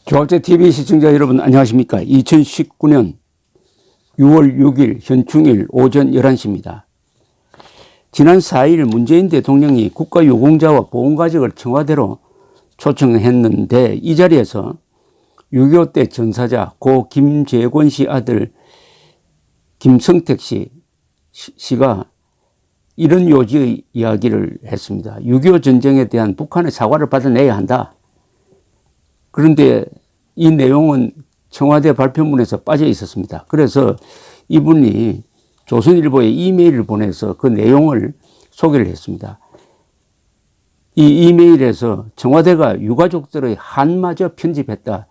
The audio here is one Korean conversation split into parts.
조합제TV 시청자 여러분 안녕하십니까. 2019년 6월 6일 현충일 오전 11시입니다. 지난 4일 문재인 대통령이 국가유공자와 보훈가족을 청와대로 초청했는데 이 자리에서 6.25 때 전사자 고 김재권 씨 아들 김성택 씨가 이런 요지의 이야기를 했습니다. 6.25 전쟁에 대한 북한의 사과를 받아내야 한다. 그런데 이 내용은 청와대 발표문에서 빠져 있었습니다. 그래서 이분이 조선일보에 이메일을 보내서 그 내용을 소개를 했습니다. 이 이메일에서 청와대가 유가족들의 한마저 편집했다는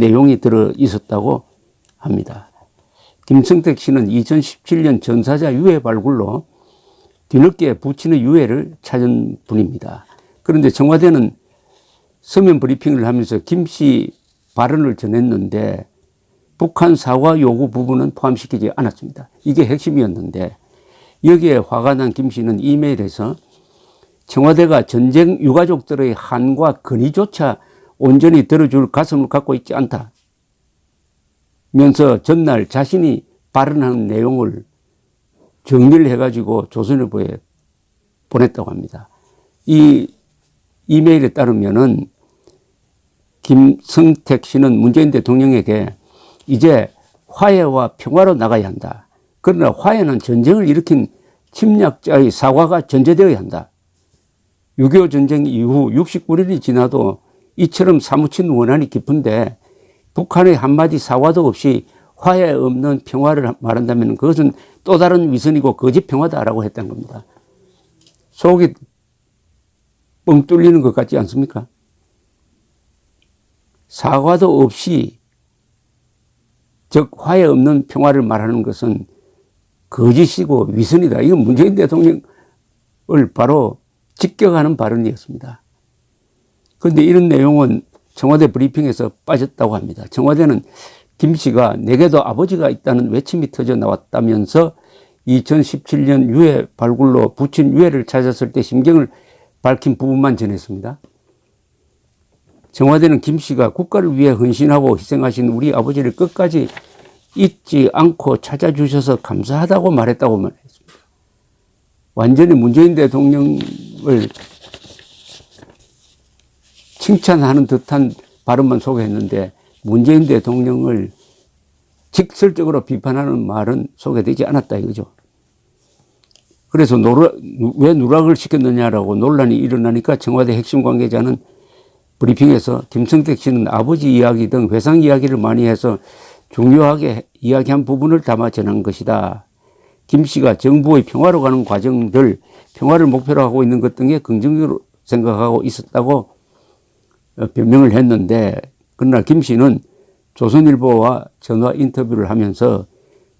내용이 들어 있었다고 합니다. 김성택 씨는 2017년 전사자 유해 발굴로 뒤늦게 부친의 유해를 찾은 분입니다. 그런데 청와대는 서면 브리핑을 하면서 김 씨 발언을 전했는데 북한 사과 요구 부분은 포함시키지 않았습니다. 이게 핵심이었는데 여기에 화가 난 김 씨는 이메일에서 청와대가 전쟁 유가족들의 한과 근의조차 온전히 들어줄 가슴을 갖고 있지 않다 면서 전날 자신이 발언한 내용을 정리를 해가지고 조선일보에 보냈다고 합니다. 이 이메일에 따르면은 김성택 씨는 문재인 대통령에게 이제 화해와 평화로 나가야 한다. 그러나 화해는 전쟁을 일으킨 침략자의 사과가 전제되어야 한다. 6.25 전쟁 이후 69년이 지나도 이처럼 사무친 원한이 깊은데 북한의 한마디 사과도 없이 화해 없는 평화를 말한다면 그것은 또 다른 위선이고 거짓 평화다라고 했던 겁니다. 속이 뻥 뚫리는 것 같지 않습니까? 사과도 없이 즉 화해 없는 평화를 말하는 것은 거짓이고 위선이다. 이건 문재인 대통령을 바로 직격하는 발언이었습니다. 그런데 이런 내용은 청와대 브리핑에서 빠졌다고 합니다. 청와대는 김 씨가 내게도 아버지가 있다는 외침이 터져 나왔다면서 2017년 유해 발굴로 부친 유해를 찾았을 때 심경을 밝힌 부분만 전했습니다. 청와대는 김 씨가 국가를 위해 헌신하고 희생하신 우리 아버지를 끝까지 잊지 않고 찾아주셔서 감사하다고 말했다고 말했습니다. 완전히 문재인 대통령을 칭찬하는 듯한 발언만 소개했는데 문재인 대통령을 직설적으로 비판하는 말은 소개되지 않았다 이거죠. 그래서 왜 누락을 시켰느냐라고 논란이 일어나니까 청와대 핵심 관계자는 브리핑에서 김성택 씨는 아버지 이야기 등 회상 이야기를 많이 해서 중요하게 이야기한 부분을 담아 전한 것이다. 김 씨가 정부의 평화로 가는 과정들, 평화를 목표로 하고 있는 것 등에 긍정적으로 생각하고 있었다고 변명을 했는데 그러나 김 씨는 조선일보와 전화 인터뷰를 하면서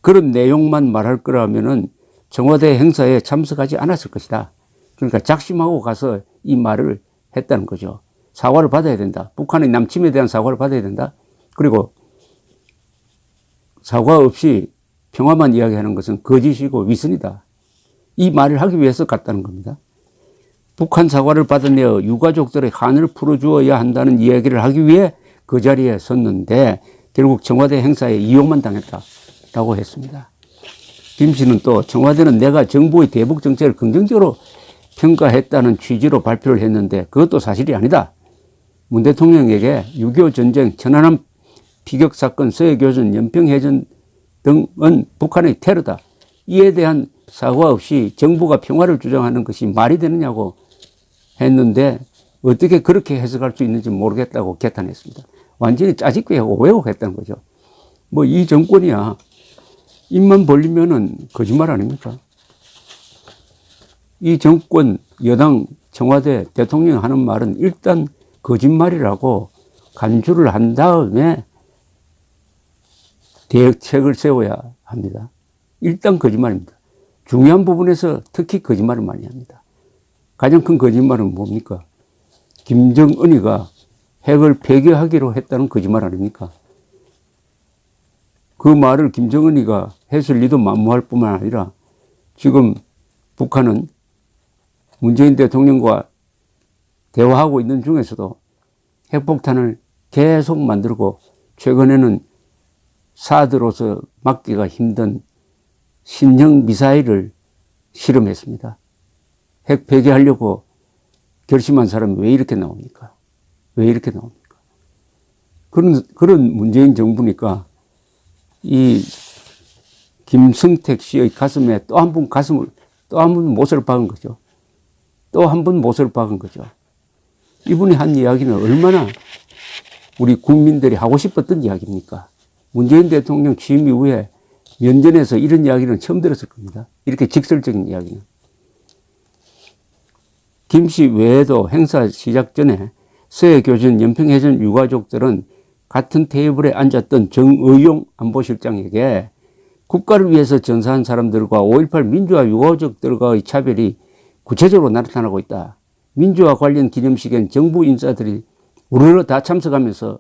그런 내용만 말할 거라면은 청와대 행사에 참석하지 않았을 것이다. 그러니까 작심하고 가서 이 말을 했다는 거죠. 사과를 받아야 된다. 북한의 남침에 대한 사과를 받아야 된다. 그리고 사과 없이 평화만 이야기하는 것은 거짓이고 위선이다. 이 말을 하기 위해서 갔다는 겁니다. 북한 사과를 받아내어 유가족들의 한을 풀어주어야 한다는 이야기를 하기 위해 그 자리에 섰는데 결국 청와대 행사에 이용만 당했다라고 했습니다. 김 씨는 또 청와대는 내가 정부의 대북 정책을 긍정적으로 평가했다는 취지로 발표를 했는데 그것도 사실이 아니다. 문 대통령에게 6.25 전쟁, 천안함 피격 사건, 서해교전, 연평해전 등은 북한의 테러다. 이에 대한 사과 없이 정부가 평화를 주장하는 것이 말이 되느냐고 했는데 어떻게 그렇게 해석할 수 있는지 모르겠다고 개탄했습니다. 완전히 짜집기하고 왜곡했다는 거죠. 뭐 이 정권이야 입만 벌리면은 거짓말 아닙니까? 이 정권, 여당, 청와대, 대통령 하는 말은 일단 거짓말이라고 간주를 한 다음에 대책을 세워야 합니다. 일단 거짓말입니다. 중요한 부분에서 특히 거짓말을 많이 합니다. 가장 큰 거짓말은 뭡니까? 김정은이가 핵을 폐기하기로 했다는 거짓말 아닙니까? 그 말을 김정은이가 했을 리도 만무할 뿐만 아니라 지금 북한은 문재인 대통령과 대화하고 있는 중에서도 핵폭탄을 계속 만들고 최근에는 사드로서 막기가 힘든 신형 미사일을 실험했습니다. 핵 폐기하려고 결심한 사람이 왜 이렇게 나옵니까? 왜 이렇게 나옵니까? 그런 문재인 정부니까 이 김성택 씨의 가슴에 또 한 번 못을 박은 거죠. 또 한 번 못을 박은 거죠. 이분이 한 이야기는 얼마나 우리 국민들이 하고 싶었던 이야기입니까? 문재인 대통령 취임 이후에 면전에서 이런 이야기는 처음 들었을 겁니다. 이렇게 직설적인 이야기는. 김 씨 외에도 행사 시작 전에 서해교전 연평해전 유가족들은 같은 테이블에 앉았던 정의용 안보실장에게 국가를 위해서 전사한 사람들과 5.18 민주화 유가족들과의 차별이 구체적으로 나타나고 있다. 민주화 관련 기념식엔 정부 인사들이 우르르 다 참석하면서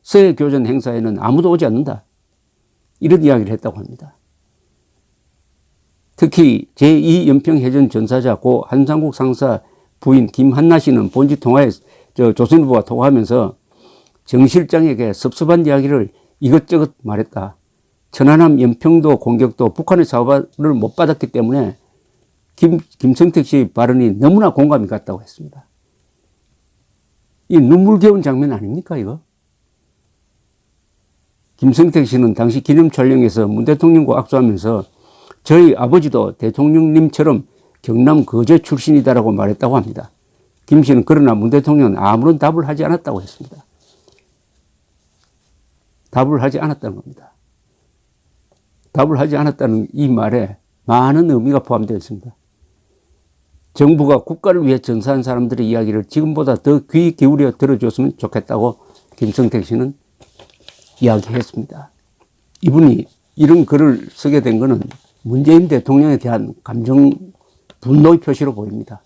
서해교전 행사에는 아무도 오지 않는다. 이런 이야기를 했다고 합니다. 특히 제2연평해전 전사자 고 한상국 상사 부인 김한나 씨는 본지 통화에 조선일보와 통화하면서 정 실장에게 섭섭한 이야기를 이것저것 말했다. 천안함 연평도 공격도 북한의 사과를 못 받았기 때문에 김성택 씨의 발언이 너무나 공감이 갔다고 했습니다. 이 눈물겨운 장면 아닙니까 이거? 김성택 씨는 당시 기념 촬영에서 문 대통령과 악수하면서 저희 아버지도 대통령님처럼 경남 거제 출신이다라고 말했다고 합니다. 김 씨는 그러나 문 대통령은 아무런 답을 하지 않았다고 했습니다. 답을 하지 않았다는 겁니다. 답을 하지 않았다는 이 말에 많은 의미가 포함되어 있습니다. 정부가 국가를 위해 전사한 사람들의 이야기를 지금보다 더 귀 기울여 들어줬으면 좋겠다고 김성택 씨는 이야기했습니다. 이분이 이런 글을 쓰게 된 것은 문재인 대통령에 대한 감정 분노의 표시로 보입니다.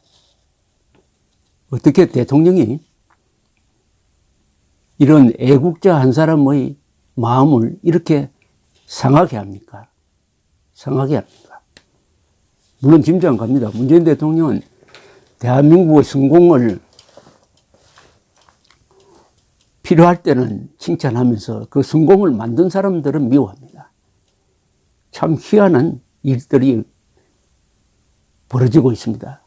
어떻게 대통령이 이런 애국자 한 사람의 마음을 이렇게 상하게 합니까? 상하게 합니까? 물론 짐작 안 갑니다. 문재인 대통령은 대한민국의 성공을 필요할 때는 칭찬하면서 그 성공을 만든 사람들은 미워합니다. 참 희한한 일들이 벌어지고 있습니다.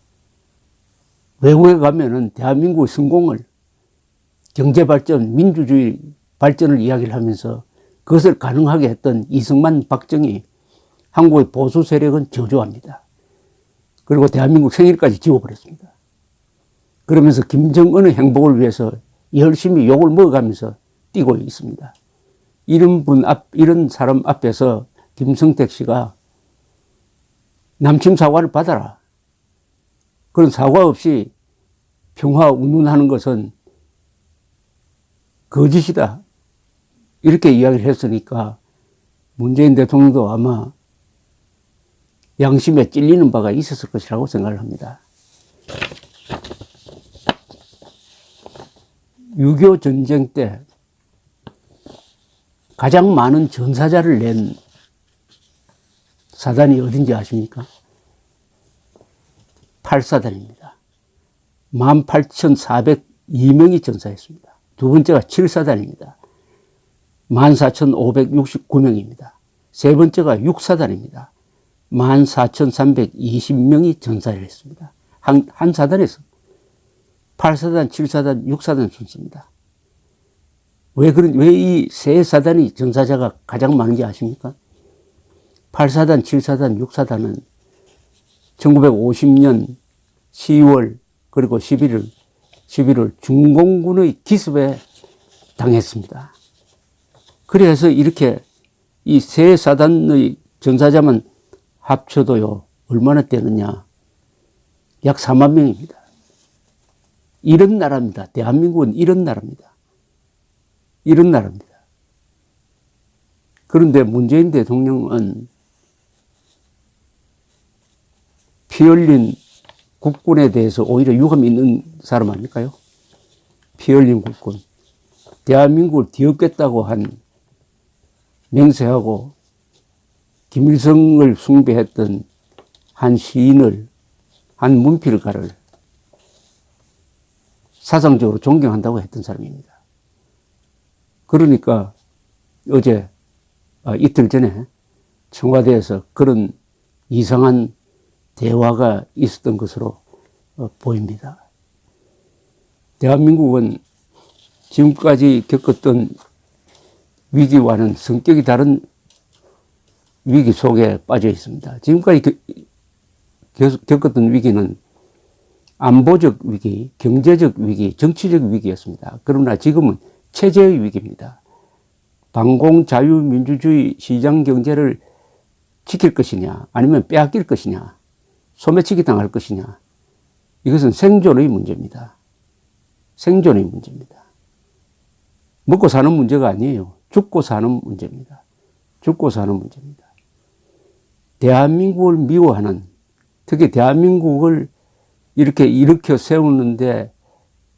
외국에 가면은 대한민국의 성공을 경제발전, 민주주의 발전을 이야기를 하면서 그것을 가능하게 했던 이승만, 박정희, 한국의 보수 세력은 저주합니다. 그리고 대한민국 생일까지 지워버렸습니다. 그러면서 김정은의 행복을 위해서 열심히 욕을 먹어가면서 뛰고 있습니다. 이런 사람 앞에서 김성택 씨가 남침 사과를 받아라. 그런 사과 없이 평화 운운하는 것은 거짓이다. 이렇게 이야기를 했으니까 문재인 대통령도 아마 양심에 찔리는 바가 있었을 것이라고 생각을 합니다. 6.25 전쟁 때 가장 많은 전사자를 낸 사단이 어딘지 아십니까? 8사단입니다. 18,402명이 전사했습니다. 두 번째가 7사단입니다. 14,569명입니다. 세 번째가 6사단입니다. 14,320명이 전사를 했습니다. 한 사단에서 8사단, 7사단, 6사단 순서입니다. 왜 이 세 사단이 전사자가 가장 많은지 아십니까? 8사단, 7사단, 6사단은 1950년 10월 그리고 11월 중공군의 기습에 당했습니다. 그래서 이렇게 이 세 사단의 전사자만 합쳐도요, 얼마나 되느냐. 약 4만 명입니다. 이런 나라입니다. 대한민국은 이런 나라입니다. 이런 나라입니다. 그런데 문재인 대통령은 피 흘린 국군에 대해서 오히려 유감 있는 사람 아닐까요? 피 흘린 국군. 대한민국을 뒤엎겠다고 한 맹세하고 김일성을 숭배했던 한 시인을, 한 문필가를 사상적으로 존경한다고 했던 사람입니다. 그러니까 어제, 이틀 전에 청와대에서 그런 이상한 대화가 있었던 것으로 보입니다. 대한민국은 지금까지 겪었던 위기와는 성격이 다른 위기 속에 빠져 있습니다. 지금까지 겪었던 위기는 안보적 위기, 경제적 위기, 정치적 위기였습니다. 그러나 지금은 체제의 위기입니다. 반공 자유민주주의 시장 경제를 지킬 것이냐, 아니면 빼앗길 것이냐, 소매치기 당할 것이냐, 이것은 생존의 문제입니다. 생존의 문제입니다. 먹고 사는 문제가 아니에요. 죽고 사는 문제입니다. 죽고 사는 문제입니다. 대한민국을 미워하는, 특히 대한민국을 이렇게 일으켜 세우는데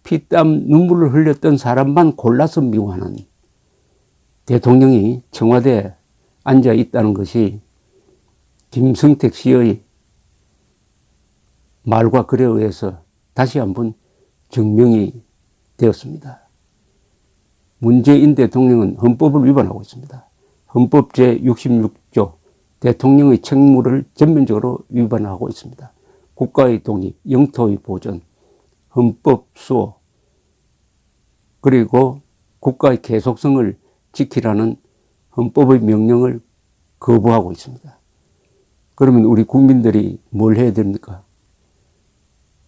피땀 눈물을 흘렸던 사람만 골라서 미워하는 대통령이 청와대에 앉아 있다는 것이 김성택 씨의 말과 글에 의해서 다시 한번 증명이 되었습니다. 문재인 대통령은 헌법을 위반하고 있습니다. 헌법 제66조 대통령의 책무를 전면적으로 위반하고 있습니다. 국가의 독립, 영토의 보존, 헌법 수호, 그리고 국가의 계속성을 지키라는 헌법의 명령을 거부하고 있습니다. 그러면 우리 국민들이 뭘 해야 됩니까?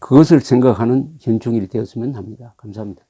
그것을 생각하는 현충일이 되었으면 합니다. 감사합니다.